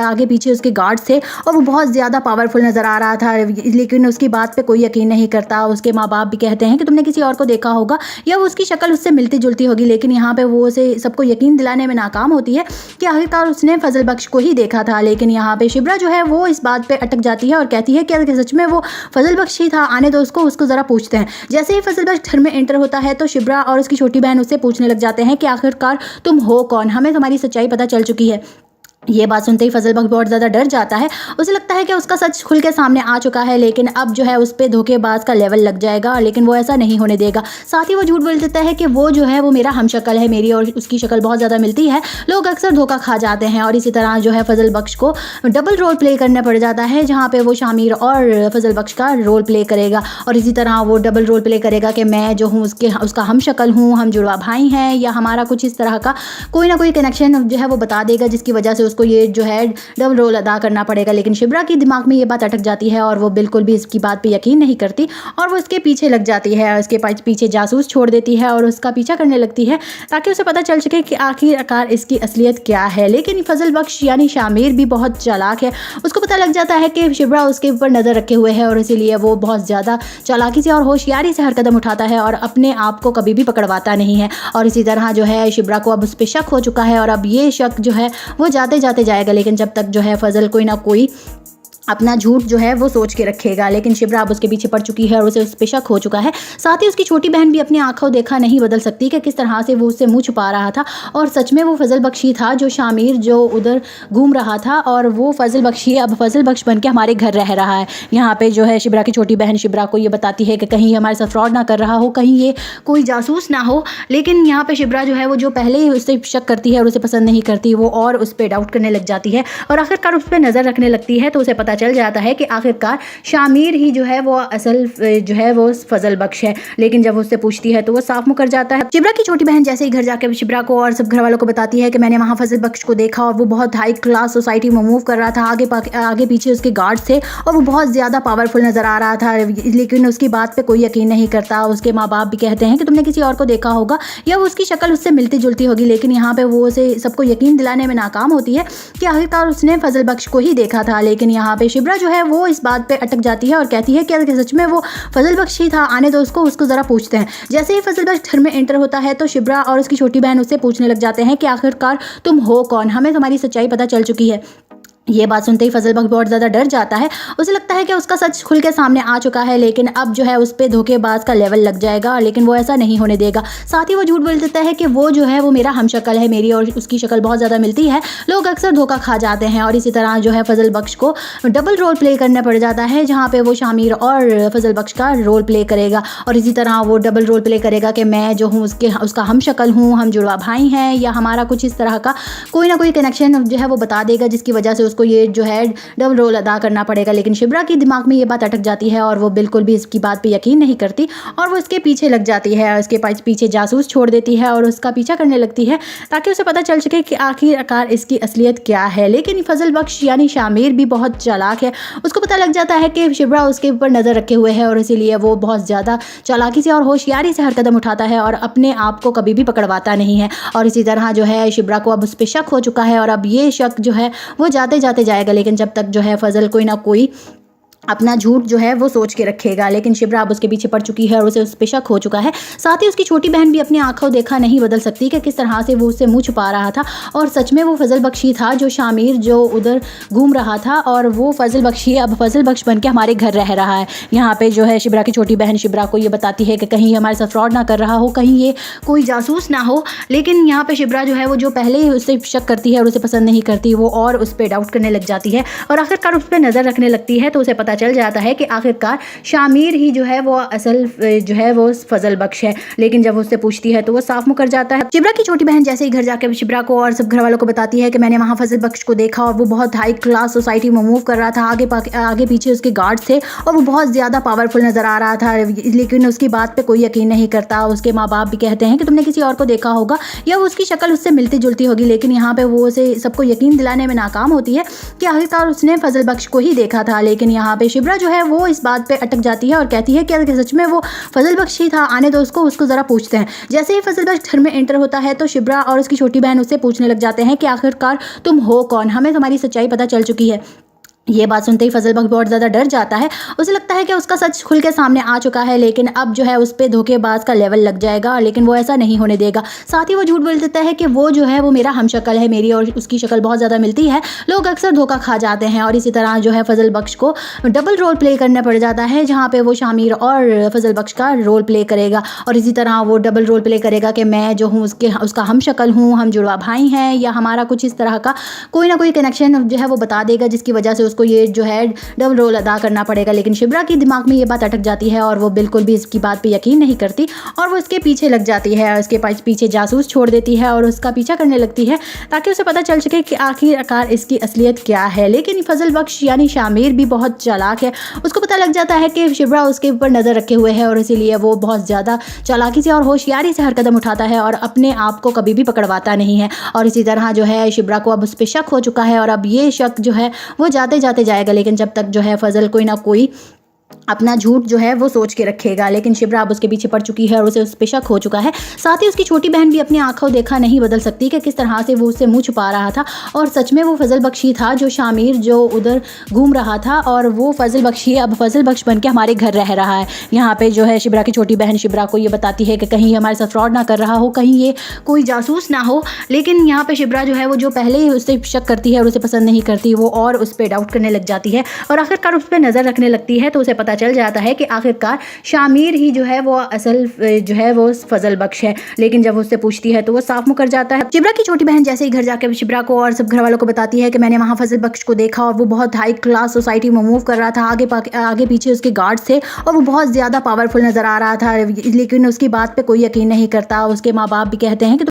आगे पीछे उसके गार्ड्स थे और वो बहुत ज़्यादा पावरफुल नज़र आ रहा था, लेकिन उसकी बात पर कोई यकीन नहीं करता। उसके माँ बाप भी कहते हैं कि तुमने किसी और को देखा होगा या वो उसकी शक्ल उससे मिलती जुलती होगी, लेकिन यहाँ पे वो उसे सबको यकीन दिलाने में नाकाम होती है कि आखिरकार उसने फजल बख्श को ही देखा था। लेकिन यहाँ पे शिब्रा जो है वो इस बात पे अटक जाती है और कहती है कि सच में वो फजल बख्श ही था, आने दो उसको ज़रा पूछते हैं। जैसे ही फजल बख्श घर में एंटर होता है तो शिब्रा और उसकी छोटी बहन उससे पूछने लग जाते हैं कि आखिरकार तुम हो कौन, हमें तुम्हारी सच्चाई पता चल चुकी है। ये बात सुनते ही फजल बख्श बहुत ज़्यादा डर जाता है, उसे लगता है कि उसका सच खुल के सामने आ चुका है, लेकिन अब जो है उस पर धोखेबाज का लेवल लग जाएगा, लेकिन वो ऐसा नहीं होने देगा। साथ ही वो झूठ बोल देता है कि वो जो है वो मेरा हमशक्ल है, मेरी और उसकी शक्ल बहुत ज़्यादा मिलती है। लोग अक्सर धोखा खा जाते हैं और इसी तरह जो है फजल बख्श को डबल रोल प्ले करना पड़ जाता है, जहाँ पर वो शामिर और फजल बख्श का रोल प्ले करेगा और इसी तरह वो डबल रोल प्ले करेगा कि मैं जो हूँ उसका हमशक्ल हूँ, हम जुड़वा भाई हैं, या हमारा कुछ इस तरह का कोई ना कोई कनेक्शन जो है वो बता देगा, जिसकी वजह से उसको ये जो है डबल रोल अदा करना पड़ेगा। लेकिन शिब्रा की दिमाग में ये बात अटक जाती है और वो बिल्कुल भी इसकी बात पे यकीन नहीं करती और वो इसके पीछे लग जाती है, उसके पीछे जासूस छोड़ देती है और उसका पीछा करने लगती है ताकि उसे पता चल सके कि आखिरकार इसकी असलियत क्या है। लेकिन फजल बख्श यानी शामिर भी बहुत चालाक है, उसको पता लग जाता है कि शिब्रा उसके ऊपर नज़र रखे हुए है और इसीलिए वो बहुत ज़्यादा चालाकी से और होशियारी से हर कदम उठाता है और अपने आप को कभी भी पकड़वाता नहीं है। और इसी तरह जो है शिब्रा को अब उस पर शक हो चुका है और अब ये शक जो है वो जाते जाते जाएगा, लेकिन जब तक जो है फजल कोई ना कोई अपना झूठ जो है वो सोच के रखेगा। लेकिन शिब्रा अब उसके पीछे पड़ चुकी है और उसे उस पे शक हो चुका है। साथ ही उसकी छोटी बहन भी अपनी आंखों देखा नहीं बदल सकती कि किस तरह से वो उससे मुंह छुपा रहा था और सच में वो फजल बख्श ही था जो शामिर जो उधर घूम रहा था और वो फजल बख्श ही अब फजल बख्श बन के हमारे घर रह रहा है। यहाँ पे जो है शिब्रा की छोटी बहन शिब्रा को ये बताती है कि कहीं हमारे साथ फ्रॉड ना कर रहा हो, कहीं ये कोई जासूस ना हो। लेकिन यहाँ पे शिब्रा जो है वो जो पहले ही उससे शक करती है और उसे पसंद नहीं करती, वो और उस पर डाउट करने लग जाती है और आखिरकार उस पर नज़र रखने लगती है। तो उसे पता चल जाता है कि आखिरकार शामिर ही जो है वो असल जो है वो फजल बख्श है। लेकिन जब उससे पूछती है तो वो साफ मुकर जाता है। शिब्रा की छोटी बहन जैसे ही घर जाकर शिब्रा को और सब घर वालों को बताती है कि मैंने वहाँ फजल बख्श को देखा और वो बहुत हाई क्लास सोसाइटी में मूव कर रहा था, आगे पीछे उसके गार्ड्स थे और वो बहुत ज़्यादा पावरफुल नज़र आ रहा था, लेकिन उसकी बात पर कोई यकीन नहीं करता। उसके माँ बाप भी कहते हैं कि तुमने किसी और को देखा होगा या वो उसकी शक्ल उससे मिलती जुलती होगी, लेकिन यहाँ पर वो उसे सबको यकीन दिलाने में नाकाम होती है कि आखिरकार उसने फजल बख्श को ही देखा था। लेकिन यहाँ पे शिब्रा जो है वो इस बात पे अटक जाती है और कहती है कि सच में वो फजल बख्श ही था, आने दो उसको ज़रा पूछते हैं। जैसे ही फजल बख्श घर में एंटर होता है तो शिब्रा और उसकी छोटी बहन उससे पूछने लग जाते हैं कि आखिरकार तुम हो कौन, हमें तुम्हारी सच्चाई पता चल चुकी है। ये बात सुनते ही फजल बख्श बहुत ज़्यादा डर जाता है। उसे लगता है कि उसका सच खुल के सामने आ चुका है, लेकिन अब जो है उस पर धोखेबाज का लेवल लग जाएगा, लेकिन वो ऐसा नहीं होने देगा। साथ ही वो झूठ बोल देता है कि वो जो है वो मेरा हमशक्ल है, मेरी और उसकी शक्ल बहुत ज़्यादा मिलती है, लोग अक्सर धोखा खा जाते हैं। और इसी तरह जो है फजल बख्श को डबल रोल प्ले करना पड़ जाता है, जहाँ पर वो शामिर और फजल बख्श का रोल प्ले करेगा। और इसी तरह वो डबल रोल प्ले करेगा कि मैं जो हूँ उसका हमशक्ल हूँ, हम जुड़वा भाई हैं, या हमारा कुछ इस तरह का कोई ना कोई कनेक्शन जो है वो बता देगा, जिसकी वजह से उसको ये जो है डबल रोल अदा करना पड़ेगा। लेकिन शिब्रा की दिमाग में ये बात अटक जाती है और वो बिल्कुल भी इसकी बात पे यकीन नहीं करती और वो इसके पीछे लग जाती है, उसके पीछे जासूस छोड़ देती है और उसका पीछा करने लगती है ताकि उसे पता चल सके कि आखिरकार इसकी असलियत क्या है। लेकिन फजल बख्श यानी शामिर भी बहुत चालाक है, उसको पता लग जाता है कि शिब्रा उसके ऊपर नज़र रखे हुए है और इसीलिए वो बहुत ज़्यादा चालाकी से और होशियारी से हर कदम उठाता है और अपने आप को कभी भी पकड़वाता नहीं है। और इसी तरह जो है शिब्रा को अब उस पर शक हो चुका है और अब ये शक जो है वो जाते जाते जाएगा, लेकिन जब तक जो है फजल कोई ना कोई अपना झूठ जो है वो सोच के रखेगा। लेकिन शिब्रा अब उसके पीछे पड़ चुकी है और उसे उस पे शक हो चुका है। साथ ही उसकी छोटी बहन भी अपनी आंखों देखा नहीं बदल सकती कि किस तरह से वो उससे मुंह छुपा रहा था और सच में वो फजल बख्श ही था जो शामिर जो उधर घूम रहा था और वो फजल बख्श ही अब फजल बख्श बन के हमारे घर रह रहा है। यहाँ पे जो है शिब्रा की छोटी बहन शिब्रा को ये बताती है कि कहीं हमारे साथ फ्रॉड ना कर रहा हो, कहीं ये कोई जासूस ना हो। लेकिन यहाँ पे शिब्रा जो है वो जो पहले ही उससे शक करती है और उसे पसंद नहीं करती, वो और उस पर डाउट करने लग जाती है और आखिरकार उस पर नज़र रखने लगती है। तो उसे पता चल जाता है कि आखिरकार शामिर ही जो है वो असल जो है वो फजल बख्श है। लेकिन जब उससे पूछती है तो वो साफ मुकर जाता है। शिब्रा की छोटी बहन जैसे ही घर जाकर शिब्रा को और सब घर वालों को बताती है कि मैंने वहाँ फजल बख्श को देखा और वो बहुत हाई क्लास सोसाइटी में मूव कर रहा था, आगे पीछे उसके गार्ड्स थे और वो बहुत ज़्यादा पावरफुल नज़र आ रहा था, लेकिन उसकी बात पर कोई यकीन नहीं करता। उसके माँ बाप भी कहते हैं कि तुमने किसी और को देखा होगा या उसकी शक्ल उससे मिलती जुलती होगी, लेकिन यहाँ पे वो उसे सबको यकीन दिलाने में नाकाम होती है कि आखिरकार उसने फजल बख्श को ही देखा था। लेकिन यहाँ पे शिब्रा जो है वो इस बात पे अटक जाती है और कहती है कि सच में वो फजल बख्श ही था, आने दो उसको ज़रा पूछते हैं। जैसे ही फजल बख्श घर में एंटर होता है तो शिब्रा और उसकी छोटी बहन उससे पूछने लग जाते हैं कि आखिरकार तुम हो कौन, हमें तुम्हारी सच्चाई पता चल चुकी है। ये बात सुनते ही फजल बख्श बहुत ज़्यादा डर जाता है, उसे लगता है कि उसका सच खुल के सामने आ चुका है, लेकिन अब जो है उस पर धोखेबाज का लेवल लग जाएगा, लेकिन वो ऐसा नहीं होने देगा। साथ ही वो झूठ बोल देता है कि वो जो है वो मेरा हमशक्ल है, मेरी और उसकी शक्ल बहुत ज़्यादा मिलती है, लोग अक्सर धोखा खा जाते हैं। और इसी तरह जो है फजल बख्श को डबल रोल प्ले करना पड़ जाता है, जहाँ पर वो शामिर और फजल बख्श का रोल प्ले करेगा। और इसी तरह वो डबल रोल प्ले करेगा कि मैं जो हूँ उसका हमशक्ल हूँ, हम जुड़वा भाई हैं, या हमारा कुछ इस तरह का कोई ना कोई कनेक्शन जो है वो बता देगा, जिसकी वजह से उसको ये जो है डबल रोल अदा करना पड़ेगा। लेकिन शिब्रा की दिमाग में ये बात अटक जाती है और वो बिल्कुल भी इसकी बात पे यकीन नहीं करती और वो इसके पीछे लग जाती है, उसके पीछे जासूस छोड़ देती है और उसका पीछा करने लगती है ताकि उसे पता चल सके कि आखिरकार इसकी असलियत क्या है। लेकिन फजल बख्श यानी शामिर भी बहुत चालाक है, उसको पता लग जाता है कि शिब्रा उसके ऊपर नज़र रखे हुए है और इसीलिए वो बहुत ज़्यादा चालाकी से और होशियारी से हर कदम उठाता है और अपने आप को कभी भी पकड़वाता नहीं है। और इसी तरह जो है शिब्रा को अब उस पर शक हो चुका है और अब ये शक जो है वो जाते जाते जाएगा, लेकिन जब तक जो है फजल कोई ना कोई अपना झूठ जो है वो सोच के रखेगा। लेकिन शिब्रा अब उसके पीछे पड़ चुकी है और उसे उस पे शक हो चुका है। साथ ही उसकी छोटी बहन भी अपनी आंखों देखा नहीं बदल सकती कि किस तरह से वो उससे मुंह छुपा रहा था और सच में वो फजल बख्श ही था जो शामिर जो उधर घूम रहा था और वो फजल बख्श ही अब फजल बख्श बन के हमारे घर रह रहा है। यहाँ पे जो है शिब्रा की छोटी बहन शिब्रा को ये बताती है कि कहीं हमारे साथ फ्रॉड ना कर रहा हो, कहीं ये कोई जासूस ना हो। लेकिन यहाँ पे शिब्रा जो है वो जो पहले ही उससे शक करती है और उसे पसंद नहीं करती, वो और उस पर डाउट करने लग जाती है और आखिरकार उस पर नज़र रखने लगती है। तो उसे पता चल जाता है कि आखिरकार शामिर ही जो है वो असल जो है वो फजल बख्श है। लेकिन जब उससे पूछती है तो वो साफ मुकर जाता है। शिब्रा की छोटी बहन जैसे ही घर जाकर शिब्रा को और सब घर वालों को बताती है कि मैंने वहाँ फजल बख्श को देखा और वो बहुत हाई क्लास सोसाइटी में मूव कर रहा था, आगे पीछे उसके गार्ड्स थे और वो बहुत ज़्यादा पावरफुल नज़र आ रहा था, लेकिन उसकी बात पे कोई यकीन नहीं करता। उसके माँ बाप भी कहते हैं कि